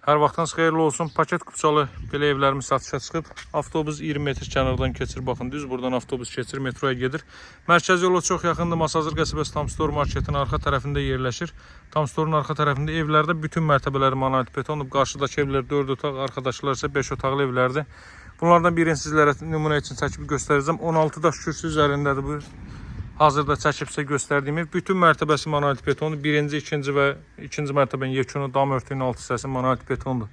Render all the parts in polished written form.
Hər vaxtınız xeyirli olsun. Paket kupçalı belə evlərimiz satışa çıxıb. Avtobus 20 metr kənardan keçir. Baxın, düz buradan avtobus keçir, metroya gedir. Mərkəzi yola çox yaxındır. Masazır qəsəbəsi Tamstor marketin arxa tərəfində yerləşir. Tamstorun arxa tərəfində evlərdə bütün mərtəbələri monolit betondur. Qarşıdakı evlər 4 otaq, arkadaşlar isə 5 otaqlı evlərdir. Bunlardan birini sizlərə nümunə üçün çəkib göstərəcəm. 16 daş kürsü üzərindədir bu. Hazırda çəkibsə göstərdiyim ev. Bütün mərtəbəsi monolit betondur. Birinci, ikinci və ikinci mərtəbənin yekunu dam örtüyünün alt hissəsi monolit betondur.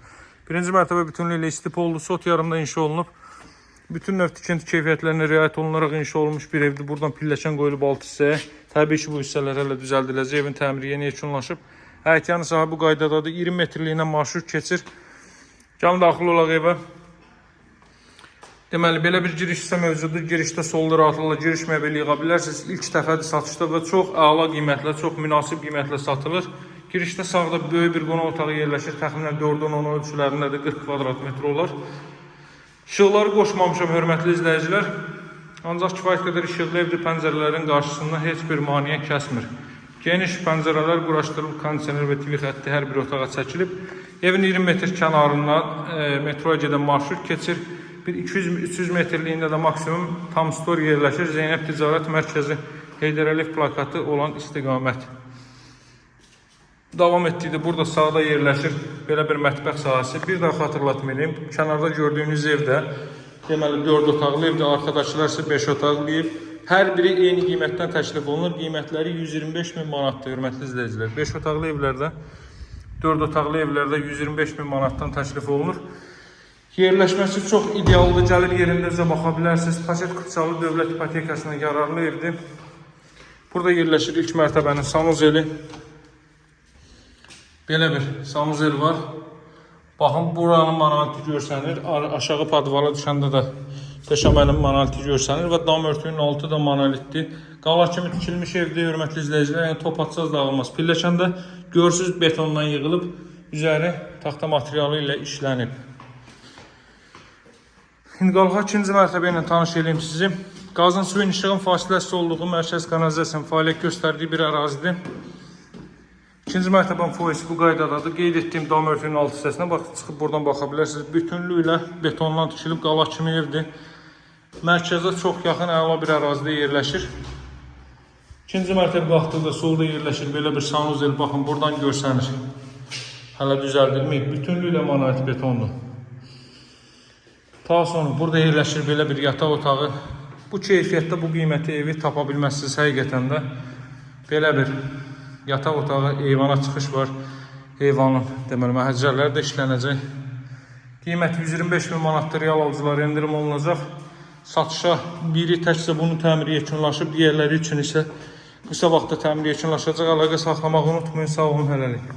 Birinci mərtəbə bütünlüklə istip oldu. Sot yarımda inşa olunub. Bütün növ tikinti keyfiyyətlərinə riayət olunaraq inşa olunmuş bir evdir. Buradan pilləkən qoyulub alt hissəyə. Təbii ki, bu hissələr hələ düzəldiləcək. Evin təmiri yeni yekunlaşıb. Həyətyanı sahə bu qaydadadır. 20 metrliyinə marşrut keçir. Gəlin daxil olaq evə. Deməli, belə bir giriş hissə mövcuddur. Girişdə solda rahatlıqla giriş məbəli yığa bilərsiniz. İlk dəfədir satışda və çox əla qiymətlə, çox münasib qiymətlə satılır. Girişdə sağda böyük bir qonaq otağı yerləşir. Təxminən 4-10 ölçülərində də 40 kvadrat metr olar. İşıqları qoşmamışam, hörmətli izləyicilər. Ancaq kifayət qədər işıqlı evdir. Pəncərələrin qarşısından heç bir maneə kəsmir. Geniş pəncərələr quraşdırılıb, kondisioner və TV xətti hər bir otağa çəkilib. Evin 20 metr kənarından metroya gedən marşrut keçir. Bir 200-300 metrliyində də maksimum Tamstor yerləşir. Zeynəb Ticarət Mərkəzi Heydər Əliyev plakatı olan istiqamət. Davam etdikdə burada sağda yerləşir belə bir mətbəx sahəsi. Bir daha xatırlatmayayım. Kənarda gördüyünüz evdə deməli 4 otaqlı evdə, arkadaşlar isə 5 otaqlı ev. Hər biri eyni qiymətdən təklif olunur. Qiymətləri 125.000 manatdır, hörmətli izləyicilər. 5 otaqlı evlərdə, 4 otaqlı evlərdə 125.000 manatdan təklif olunur. Yerləşməsi çox idealdır. Gəlir yerindəcə baxa bilərsiniz. Paket kupçalı dövlət ipotekasına yararlı evdir. Burada yerləşir ilk mərtəbənin sanuzeli. Belə bir sanuzel var. Baxın, buranın monoliti görsənir. Aşağı padvala düşəndə də döşəmənin monoliti görsənir və dam örtüyünün altı da monolitdir. Qala kimi tikilmiş evdir, hörmətli izləyicilər. Yəni top atsaz dağılmaz. Pilləkəndə görsüz betondan yığılıb, üzəri taxta materialı ilə işlənib. İndi qalxa ikinci mərtəbə ilə tanış edeyim sizi. Qazın suyun işığın fasiləsiz olduğu mərkəz kanalizasiyasının fəaliyyət göstərdiyi bir ərazidir. İkinci mərtəbənin foyesi bu qaydadadır. Qeyd etdiyim dam örtüyünün alt hissəsinə çıxıb buradan baxa bilərsiniz. Bütünlüklə betondan tikilib qala kimi evdir. Mərkəzə çox yaxın əla bir ərazidə yerləşir. İkinci mərtəbə qalxdıqda solda yerləşir belə bir sanuzel. Baxın, buradan görsənir. Hələ düzəldilməyib. Bütünlüklə monolit betondur. Daha sonra burada yerləşir belə bir yataq otağı. Bu keyfiyyətdə bu qiyməti evi tapa bilməzsiniz həqiqətən də. Belə bir yataq otağı, eyvana çıxış var. Eyvanın deməli məhəccərləri də işlənəcək. Qiymət 125.000 manatdır, real alıcılara endirim olunacaq. Satışa biri təkcə bunun təmiri yekunlaşıb, digərləri üçün isə qısa vaxtda təmiri yekunlaşacaq. Əlaqə saxlamağı unutmayın. Sağ olun, hələlik.